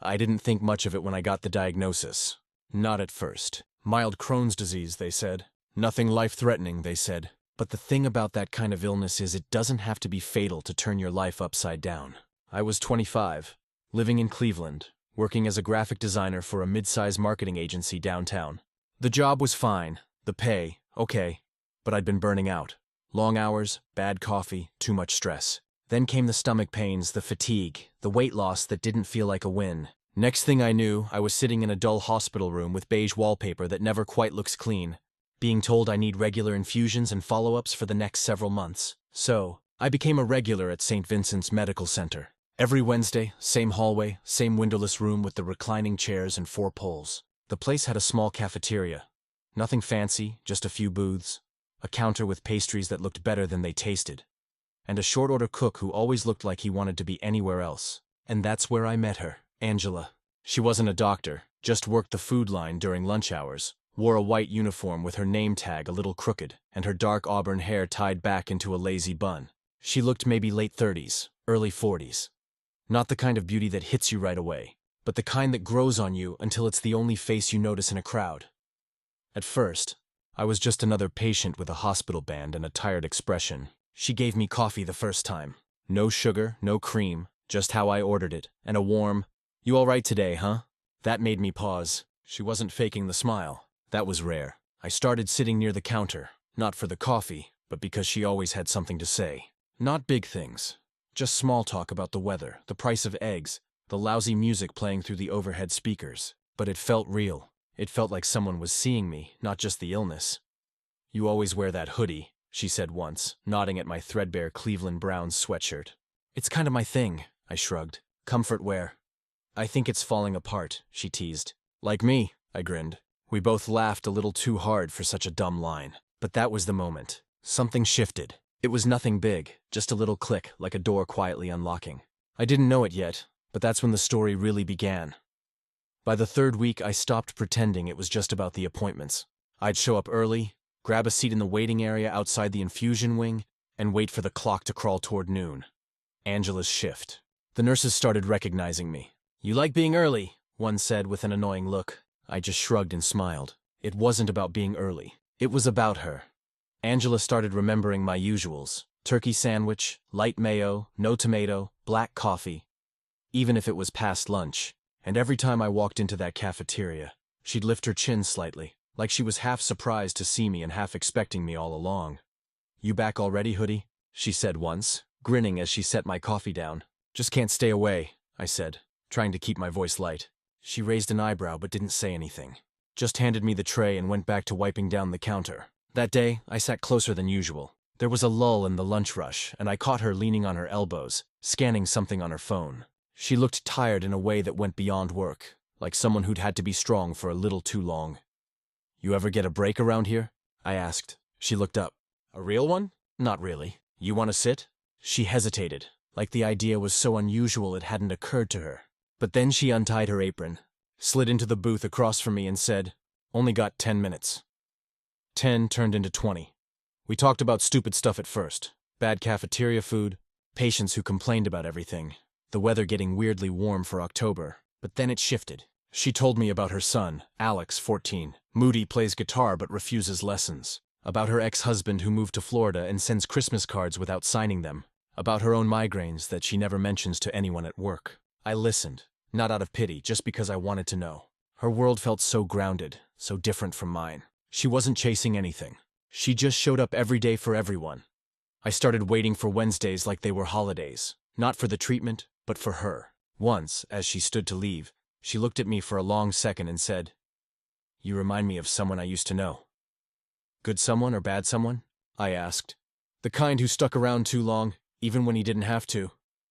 I didn't think much of it when I got the diagnosis. Not at first. Mild Crohn's disease, they said. Nothing life-threatening, they said. But the thing about that kind of illness is it doesn't have to be fatal to turn your life upside down. I was 25, living in Cleveland, working as a graphic designer for a mid-size marketing agency downtown. The job was fine, the pay, okay, but I'd been burning out. Long hours, bad coffee, too much stress. Then came the stomach pains, the fatigue, the weight loss that didn't feel like a win. Next thing I knew, I was sitting in a dull hospital room with beige wallpaper that never quite looks clean, being told I need regular infusions and follow-ups for the next several months. So, I became a regular at St. Vincent's Medical Center. Every Wednesday, same hallway, same windowless room with the reclining chairs and 4 poles. The place had a small cafeteria. Nothing fancy, just a few booths, a counter with pastries that looked better than they tasted, and a short-order cook who always looked like he wanted to be anywhere else. And that's where I met her, Angela. She wasn't a doctor, just worked the food line during lunch hours, wore a white uniform with her name tag a little crooked, and her dark auburn hair tied back into a lazy bun. She looked maybe late 30s, early 40s. Not the kind of beauty that hits you right away, but the kind that grows on you until it's the only face you notice in a crowd. At first, I was just another patient with a hospital band and a tired expression. She gave me coffee the first time. No sugar, no cream, just how I ordered it, and a warm, "You all right today, huh?" That made me pause. She wasn't faking the smile. That was rare. I started sitting near the counter, not for the coffee, but because she always had something to say. Not big things. Just small talk about the weather, the price of eggs, the lousy music playing through the overhead speakers. But it felt real. It felt like someone was seeing me, not just the illness. "You always wear that hoodie," she said once, nodding at my threadbare Cleveland Browns sweatshirt. "It's kind of my thing," I shrugged. "Comfort wear." "I think it's falling apart," she teased. "Like me," I grinned. We both laughed a little too hard for such a dumb line. But that was the moment. Something shifted. It was nothing big, just a little click, like a door quietly unlocking. I didn't know it yet, but that's when the story really began. By the 3rd week, I stopped pretending it was just about the appointments. I'd show up early, grab a seat in the waiting area outside the infusion wing, and wait for the clock to crawl toward noon. Angela's shift. The nurses started recognizing me. "You like being early," one said with an annoying look. I just shrugged and smiled. It wasn't about being early. It was about her. Angela started remembering my usuals. Turkey sandwich, light mayo, no tomato, black coffee. Even if it was past lunch. And every time I walked into that cafeteria, she'd lift her chin slightly, like she was half surprised to see me and half expecting me all along. "You back already, Hoodie?" she said once, grinning as she set my coffee down. "Just can't stay away," I said, trying to keep my voice light. She raised an eyebrow but didn't say anything. Just handed me the tray and went back to wiping down the counter. That day, I sat closer than usual. There was a lull in the lunch rush, and I caught her leaning on her elbows, scanning something on her phone. She looked tired in a way that went beyond work, like someone who'd had to be strong for a little too long. "You ever get a break around here?" I asked. She looked up. "A real one?" "Not really. You want to sit?" She hesitated, like the idea was so unusual it hadn't occurred to her. But then she untied her apron, slid into the booth across from me and said, "Only got 10 minutes. 10 turned into 20. We talked about stupid stuff at first. Bad cafeteria food, patients who complained about everything, the weather getting weirdly warm for October. But then it shifted. She told me about her son, Alex, 14. Moody, plays guitar but refuses lessons. About her ex-husband who moved to Florida and sends Christmas cards without signing them. About her own migraines that she never mentions to anyone at work. I listened, not out of pity, just because I wanted to know. Her world felt so grounded, so different from mine. She wasn't chasing anything. She just showed up every day for everyone. I started waiting for Wednesdays like they were holidays. Not for the treatment, but for her. Once, as she stood to leave, she looked at me for a long second and said, "You remind me of someone I used to know." "Good someone or bad someone?" I asked. "The kind who stuck around too long, even when he didn't have to."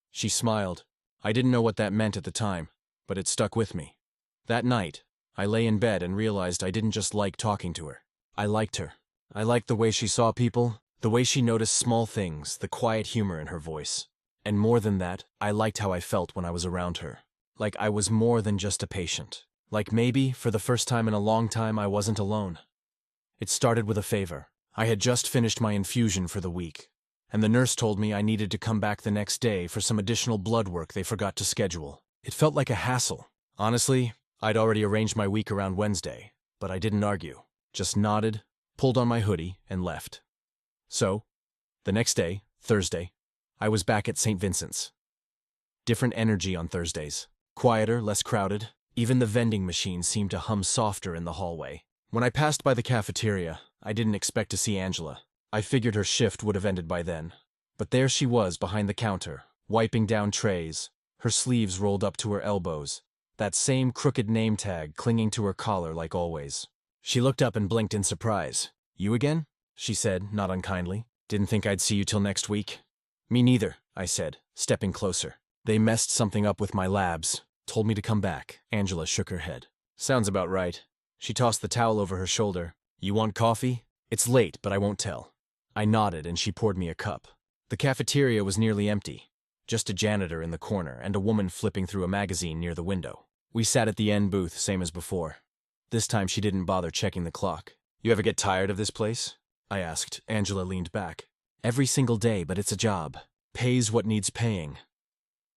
She smiled. I didn't know what that meant at the time, but it stuck with me. That night, I lay in bed and realized I didn't just like talking to her. I liked her. I liked the way she saw people, the way she noticed small things, the quiet humor in her voice. And more than that, I liked how I felt when I was around her. Like I was more than just a patient. Like maybe, for the first time in a long time, I wasn't alone. It started with a favor. I had just finished my infusion for the week, and the nurse told me I needed to come back the next day for some additional blood work they forgot to schedule. It felt like a hassle, Honestly, I'd already arranged my week around Wednesday, but I didn't argue. Just nodded, pulled on my hoodie, and left. So, the next day, Thursday, I was back at St. Vincent's. Different energy on Thursdays. Quieter, less crowded. Even the vending machines seemed to hum softer in the hallway. When I passed by the cafeteria, I didn't expect to see Angela. I figured her shift would have ended by then. But there she was behind the counter, wiping down trays, her sleeves rolled up to her elbows, that same crooked name tag clinging to her collar like always. She looked up and blinked in surprise. "You again?" she said, not unkindly. "Didn't think I'd see you till next week." "Me neither," I said, stepping closer. "They messed something up with my labs. Told me to come back." Angela shook her head. "Sounds about right." She tossed the towel over her shoulder. "You want coffee? It's late, but I won't tell." I nodded and she poured me a cup. The cafeteria was nearly empty. Just a janitor in the corner and a woman flipping through a magazine near the window. We sat at the end booth, same as before. This time she didn't bother checking the clock. "You ever get tired of this place?" I asked. Angela leaned back. "Every single day, but it's a job. Pays what needs paying."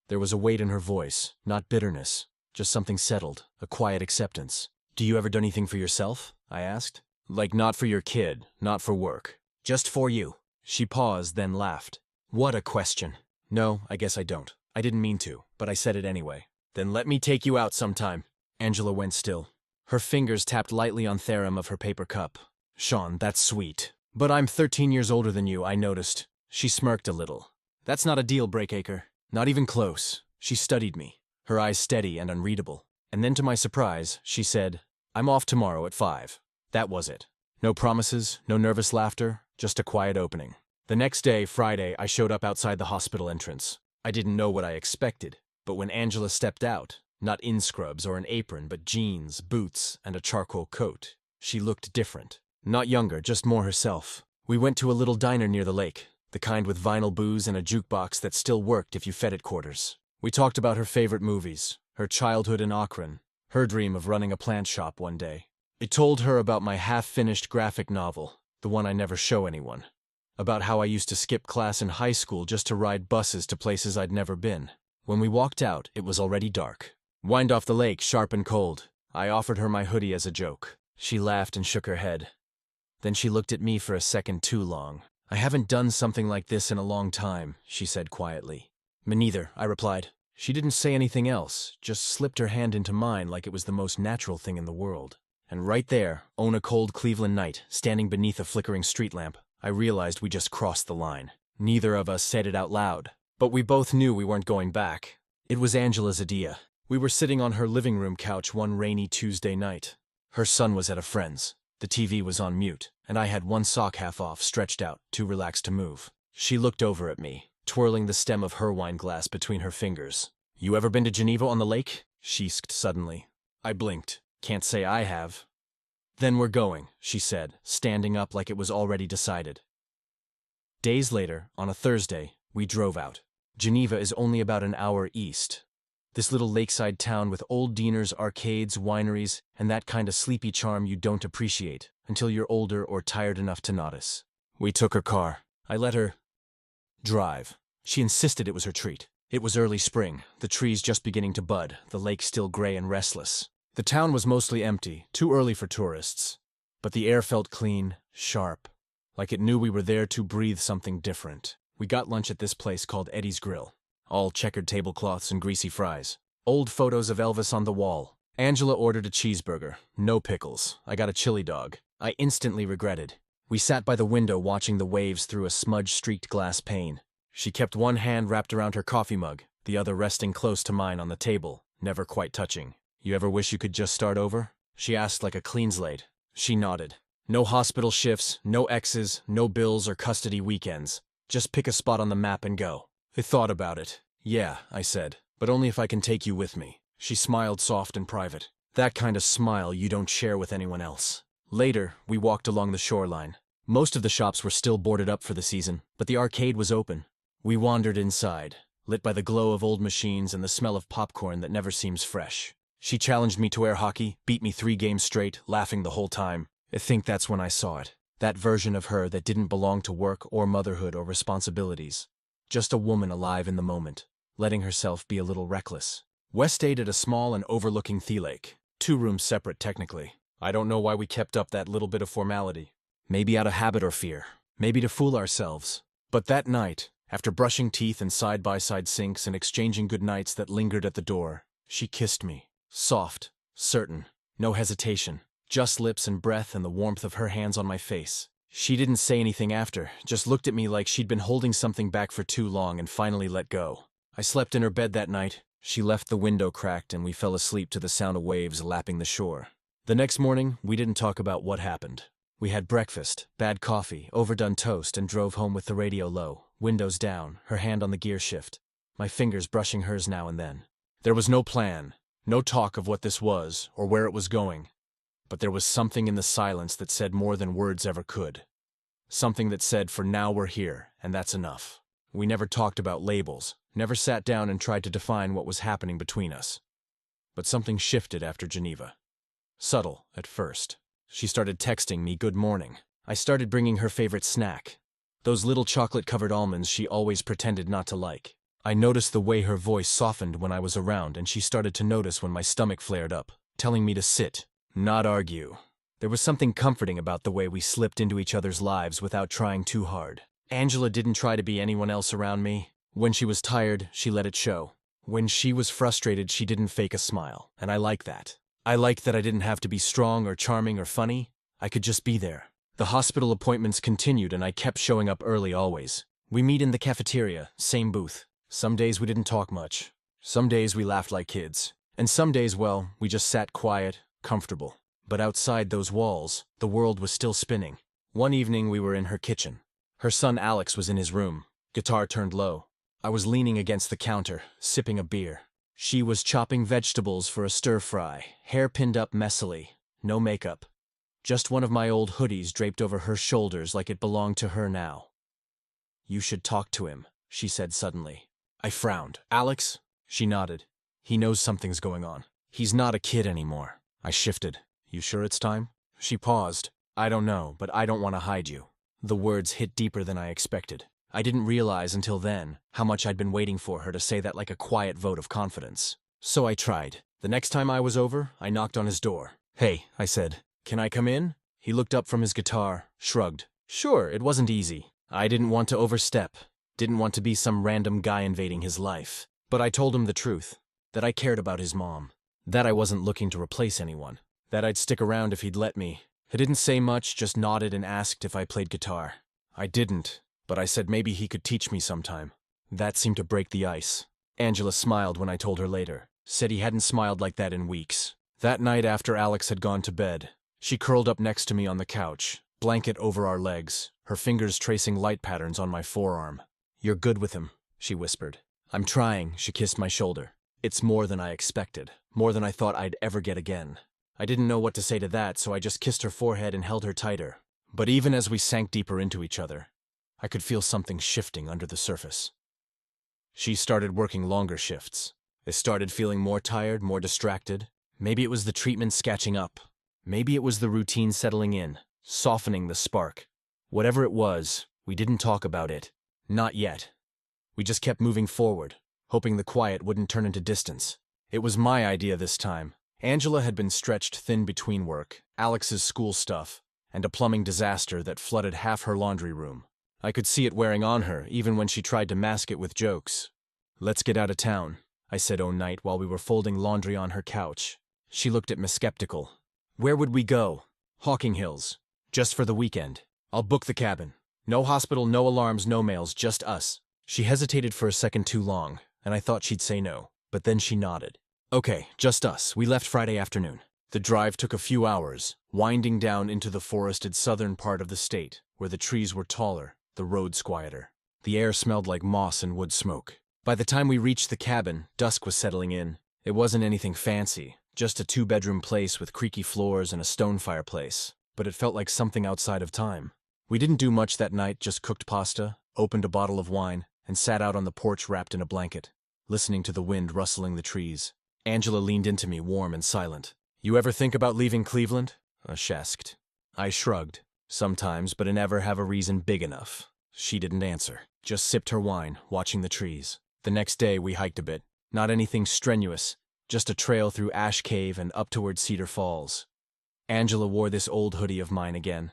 There was a weight in her voice, not bitterness, just something settled, a quiet acceptance. "Do you ever do anything for yourself?" I asked. "Like not for your kid, not for work. Just for you." She paused, then laughed. "What a question." "No, I guess I don't. I didn't mean to, but I said it anyway." "Then let me take you out sometime." Angela went still. Her fingers tapped lightly on theorem of her paper cup. "Sean, that's sweet. But I'm 13 years older than you, I noticed." She smirked a little. "That's not a deal breaker. Not even close." She studied me, her eyes steady and unreadable. And then to my surprise, she said, "I'm off tomorrow at 5. That was it. No promises, no nervous laughter, just a quiet opening. The next day, Friday, I showed up outside the hospital entrance. I didn't know what I expected, but when Angela stepped out, not in scrubs or an apron, but jeans, boots, and a charcoal coat, she looked different. Not younger, just more herself. We went to a little diner near the lake, the kind with vinyl booze and a jukebox that still worked if you fed it quarters. We talked about her favorite movies, her childhood in Akron, her dream of running a plant shop one day. I told her about my half-finished graphic novel, the one I never show anyone. About how I used to skip class in high school just to ride buses to places I'd never been. When we walked out, it was already dark. Wind off the lake, sharp and cold. I offered her my hoodie as a joke. She laughed and shook her head. Then she looked at me for a second too long. "I haven't done something like this in a long time," she said quietly. "Me neither," I replied. She didn't say anything else, just slipped her hand into mine like it was the most natural thing in the world. And right there, on a cold Cleveland night, standing beneath a flickering street lamp, I realized we just crossed the line. Neither of us said it out loud, but we both knew we weren't going back. It was Angela's idea. We were sitting on her living room couch one rainy Tuesday night. Her son was at a friend's. The TV was on mute, and I had one sock half off, stretched out, too relaxed to move. She looked over at me, twirling the stem of her wine glass between her fingers. "You ever been to Geneva on the lake?" she asked suddenly. I blinked. "Can't say I have." "Then we're going," she said, standing up like it was already decided. Days later, on a Thursday, we drove out. Geneva is only about an hour east. This little lakeside town with old diners, arcades, wineries, and that kind of sleepy charm you don't appreciate until you're older or tired enough to notice. We took her car. I let her drive. She insisted it was her treat. It was early spring, the trees just beginning to bud, the lake still gray and restless. The town was mostly empty, too early for tourists. But the air felt clean, sharp, like it knew we were there to breathe something different. We got lunch at this place called Eddie's Grill. All checkered tablecloths and greasy fries. Old photos of Elvis on the wall. Angela ordered a cheeseburger. No pickles. I got a chili dog. I instantly regretted. We sat by the window watching the waves through a smudge-streaked glass pane. She kept one hand wrapped around her coffee mug, the other resting close to mine on the table, never quite touching. "You ever wish you could just start over?" she asked like a clean slate. She nodded. "No hospital shifts, no exes, no bills or custody weekends. Just pick a spot on the map and go." I thought about it. "Yeah," I said, "but only if I can take you with me." She smiled soft and private. That kind of smile you don't share with anyone else. Later, we walked along the shoreline. Most of the shops were still boarded up for the season, but the arcade was open. We wandered inside, lit by the glow of old machines and the smell of popcorn that never seems fresh. She challenged me to air hockey, beat me 3 games straight, laughing the whole time. I think that's when I saw it. That version of her that didn't belong to work or motherhood or responsibilities. Just a woman alive in the moment, letting herself be a little reckless. West stayed at a small and overlooking lake. 2 rooms separate technically. I don't know why we kept up that little bit of formality. Maybe out of habit or fear. Maybe to fool ourselves. But that night, after brushing teeth in side-by-side sinks and exchanging goodnights that lingered at the door, she kissed me. Soft, certain, no hesitation. Just lips and breath and the warmth of her hands on my face. She didn't say anything after, just looked at me like she'd been holding something back for too long and finally let go. I slept in her bed that night. She left the window cracked and we fell asleep to the sound of waves lapping the shore. The next morning, we didn't talk about what happened. We had breakfast, bad coffee, overdone toast, and drove home with the radio low, windows down, her hand on the gear shift, my fingers brushing hers now and then. There was no plan, no talk of what this was or where it was going. But there was something in the silence that said more than words ever could. Something that said, for now we're here, and that's enough. We never talked about labels, never sat down and tried to define what was happening between us. But something shifted after Geneva. Subtle, at first. She started texting me good morning. I started bringing her favorite snack. Those little chocolate-covered almonds she always pretended not to like. I noticed the way her voice softened when I was around, and she started to notice when my stomach flared up, telling me to sit, not argue. There was something comforting about the way we slipped into each other's lives without trying too hard. Angela didn't try to be anyone else around me. When she was tired, she let it show. When she was frustrated, she didn't fake a smile, and I like that. I liked that I didn't have to be strong or charming or funny. I could just be there. The hospital appointments continued and I kept showing up early always. We meet in the cafeteria, same booth. Some days we didn't talk much. Some days we laughed like kids. And some days, well, we just sat quiet, comfortable. But outside those walls, the world was still spinning. One evening we were in her kitchen. Her son Alex was in his room, guitar turned low. I was leaning against the counter, sipping a beer. She was chopping vegetables for a stir-fry, hair pinned up messily, no makeup. Just one of my old hoodies draped over her shoulders like it belonged to her now. "You should talk to him," she said suddenly. I frowned. "Alex?" She nodded. "He knows something's going on. He's not a kid anymore." I shifted. "You sure it's time?" She paused. "I don't know, but I don't want to hide you." The words hit deeper than I expected. I didn't realize until then how much I'd been waiting for her to say that like a quiet vote of confidence. So I tried. The next time I was over, I knocked on his door. "Hey," I said, "can I come in?" He looked up from his guitar, shrugged. Sure, it wasn't easy. I didn't want to overstep. Didn't want to be some random guy invading his life. But I told him the truth. That I cared about his mom. That I wasn't looking to replace anyone. That I'd stick around if he'd let me. He didn't say much, just nodded and asked if I played guitar. I didn't. But I said maybe he could teach me sometime. That seemed to break the ice. Angela smiled when I told her later. Said he hadn't smiled like that in weeks. That night after Alex had gone to bed, she curled up next to me on the couch, blanket over our legs, her fingers tracing light patterns on my forearm. "You're good with him," she whispered. "I'm trying," she kissed my shoulder. "It's more than I expected, more than I thought I'd ever get again." I didn't know what to say to that, so I just kissed her forehead and held her tighter. But even as we sank deeper into each other, I could feel something shifting under the surface. She started working longer shifts. I started feeling more tired, more distracted. Maybe it was the treatment catching up. Maybe it was the routine settling in, softening the spark. Whatever it was, we didn't talk about it. Not yet. We just kept moving forward, hoping the quiet wouldn't turn into distance. It was my idea this time. Angela had been stretched thin between work, Alex's school stuff, and a plumbing disaster that flooded half her laundry room. I could see it wearing on her, even when she tried to mask it with jokes. "Let's get out of town," I said one night while we were folding laundry on her couch. She looked at me skeptical. "Where would we go?" "Hawking Hills. Just for the weekend. I'll book the cabin. No hospital, no alarms, no mails, just us." She hesitated for a second too long, and I thought she'd say no, but then she nodded. "Okay, just us. We left Friday afternoon." The drive took a few hours, winding down into the forested southern part of the state, where the trees were taller, the roads quieter. The air smelled like moss and wood smoke. By the time we reached the cabin, dusk was settling in. It wasn't anything fancy, just a 2-bedroom place with creaky floors and a stone fireplace, but it felt like something outside of time. We didn't do much that night, just cooked pasta, opened a bottle of wine, and sat out on the porch wrapped in a blanket, listening to the wind rustling the trees. Angela leaned into me, warm and silent. "You ever think about leaving Cleveland?" she asked. I shrugged. "Sometimes, but I never have a reason big enough." She didn't answer, just sipped her wine, watching the trees. The next day we hiked a bit. Not anything strenuous, just a trail through Ash Cave and up toward Cedar Falls. Angela wore this old hoodie of mine again,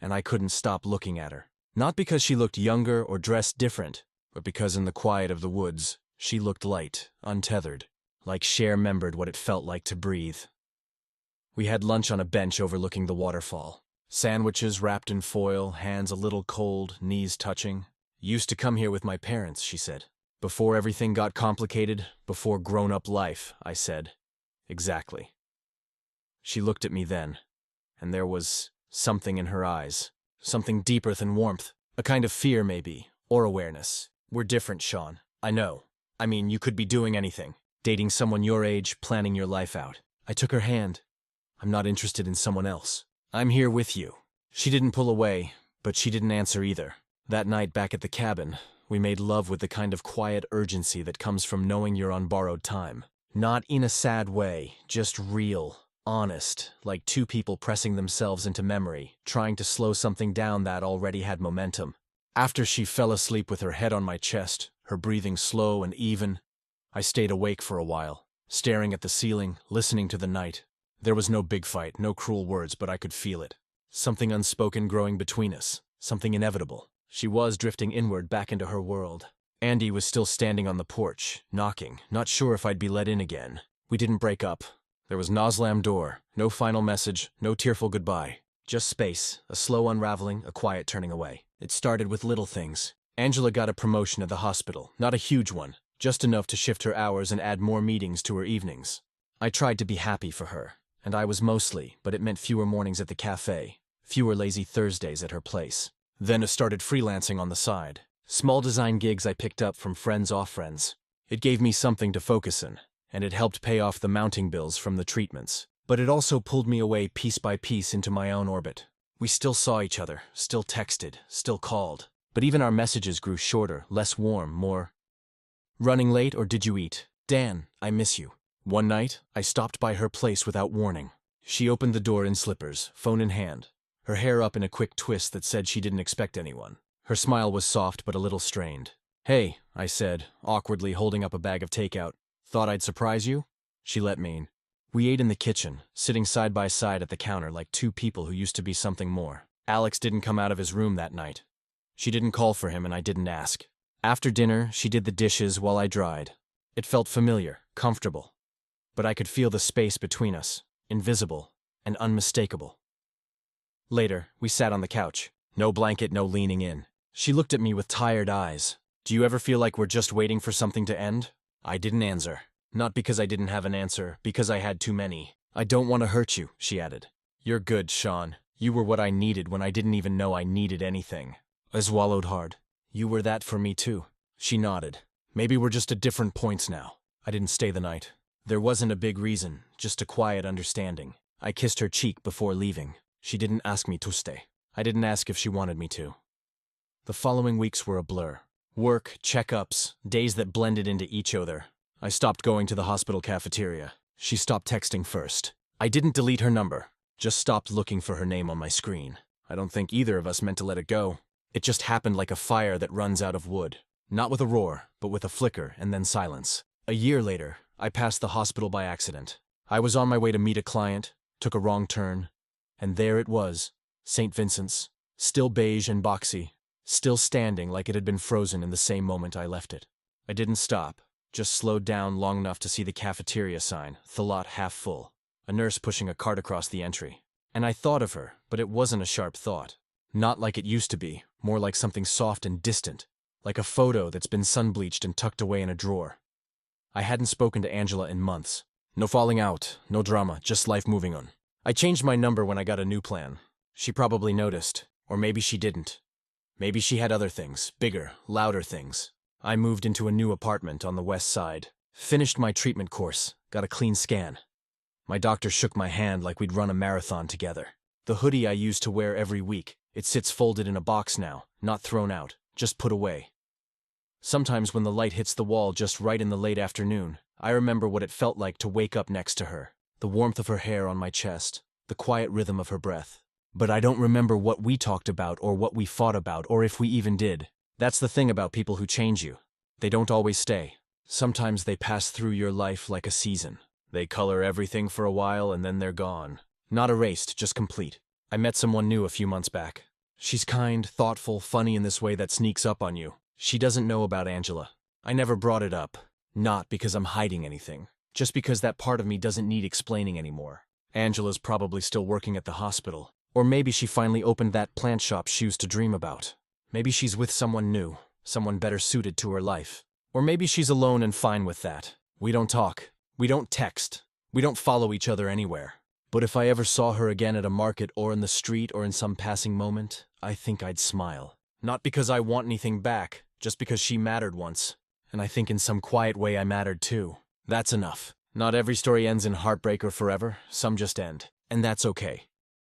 and I couldn't stop looking at her. Not because she looked younger or dressed different, but because in the quiet of the woods, she looked light, untethered, like Cher remembered what it felt like to breathe. We had lunch on a bench overlooking the waterfall. Sandwiches wrapped in foil, hands a little cold, knees touching. Used to come here with my parents, she said. Before everything got complicated, before grown-up life, I said. Exactly. She looked at me then, and there was something in her eyes. Something deeper than warmth. A kind of fear, maybe, or awareness. We're different, Sean. I know. I mean, you could be doing anything. Dating someone your age, planning your life out. I took her hand. I'm not interested in someone else. I'm here with you. She didn't pull away, but she didn't answer either. That night back at the cabin, we made love with the kind of quiet urgency that comes from knowing you're on borrowed time. Not in a sad way, just real, honest, like two people pressing themselves into memory, trying to slow something down that already had momentum. After she fell asleep with her head on my chest, her breathing slow and even, I stayed awake for a while, staring at the ceiling, listening to the night. There was no big fight, no cruel words, but I could feel it. Something unspoken growing between us, something inevitable. She was drifting inward back into her world. Andy was still standing on the porch, knocking, not sure if I'd be let in again. We didn't break up. There was no slammed door, no final message, no tearful goodbye. Just space, a slow unraveling, a quiet turning away. It started with little things. Angela got a promotion at the hospital, not a huge one, just enough to shift her hours and add more meetings to her evenings. I tried to be happy for her, and I was mostly, but it meant fewer mornings at the cafe, fewer lazy Thursdays at her place. Then I started freelancing on the side. Small design gigs I picked up from friends off friends. It gave me something to focus in, and it helped pay off the mounting bills from the treatments. But it also pulled me away piece by piece into my own orbit. We still saw each other, still texted, still called. But even our messages grew shorter, less warm, more, "Running late or did you eat? Dan, I miss you." One night, I stopped by her place without warning. She opened the door in slippers, phone in hand, her hair up in a quick twist that said she didn't expect anyone. Her smile was soft but a little strained. "Hey," I said, awkwardly holding up a bag of takeout. "Thought I'd surprise you?" She let me in. We ate in the kitchen, sitting side by side at the counter like two people who used to be something more. Alex didn't come out of his room that night. She didn't call for him and I didn't ask. After dinner, she did the dishes while I dried. It felt familiar, comfortable. But I could feel the space between us, invisible and unmistakable. Later, we sat on the couch. No blanket, no leaning in. She looked at me with tired eyes. "Do you ever feel like we're just waiting for something to end?" I didn't answer. Not because I didn't have an answer, because I had too many. "I don't want to hurt you," she added. "You're good, Sean. You were what I needed when I didn't even know I needed anything." I swallowed hard. "You were that for me too." She nodded. "Maybe we're just at different points now." I didn't stay the night. There wasn't a big reason, just a quiet understanding. I kissed her cheek before leaving. She didn't ask me to stay. I didn't ask if she wanted me to. The following weeks were a blur. Work, checkups, days that blended into each other. I stopped going to the hospital cafeteria. She stopped texting first. I didn't delete her number, just stopped looking for her name on my screen. I don't think either of us meant to let it go. It just happened like a fire that runs out of wood. Not with a roar, but with a flicker and then silence. A year later, I passed the hospital by accident. I was on my way to meet a client, took a wrong turn, and there it was, St. Vincent's, still beige and boxy, still standing like it had been frozen in the same moment I left it. I didn't stop, just slowed down long enough to see the cafeteria sign, the lot half full, a nurse pushing a cart across the entry. And I thought of her, but it wasn't a sharp thought. Not like it used to be, more like something soft and distant, like a photo that's been sun-bleached and tucked away in a drawer. I hadn't spoken to Angela in months. No falling out, no drama, just life moving on. I changed my number when I got a new plan. She probably noticed, or maybe she didn't. Maybe she had other things, bigger, louder things. I moved into a new apartment on the west side, finished my treatment course, got a clean scan. My doctor shook my hand like we'd run a marathon together. The hoodie I used to wear every week, it sits folded in a box now, not thrown out, just put away. Sometimes when the light hits the wall just right in the late afternoon, I remember what it felt like to wake up next to her, the warmth of her hair on my chest, the quiet rhythm of her breath. But I don't remember what we talked about or what we fought about or if we even did. That's the thing about people who change you. They don't always stay. Sometimes they pass through your life like a season. They color everything for a while and then they're gone. Not erased, just complete. I met someone new a few months back. She's kind, thoughtful, funny in this way that sneaks up on you. She doesn't know about Angela. I never brought it up. Not because I'm hiding anything. Just because that part of me doesn't need explaining anymore. Angela's probably still working at the hospital. Or maybe she finally opened that plant shop she used to dream about. Maybe she's with someone new, someone better suited to her life. Or maybe she's alone and fine with that. We don't talk. We don't text. We don't follow each other anywhere. But if I ever saw her again at a market or in the street or in some passing moment, I think I'd smile. Not because I want anything back, just because she mattered once. And I think in some quiet way I mattered too. That's enough. Not every story ends in heartbreak or forever. Some just end. And that's okay.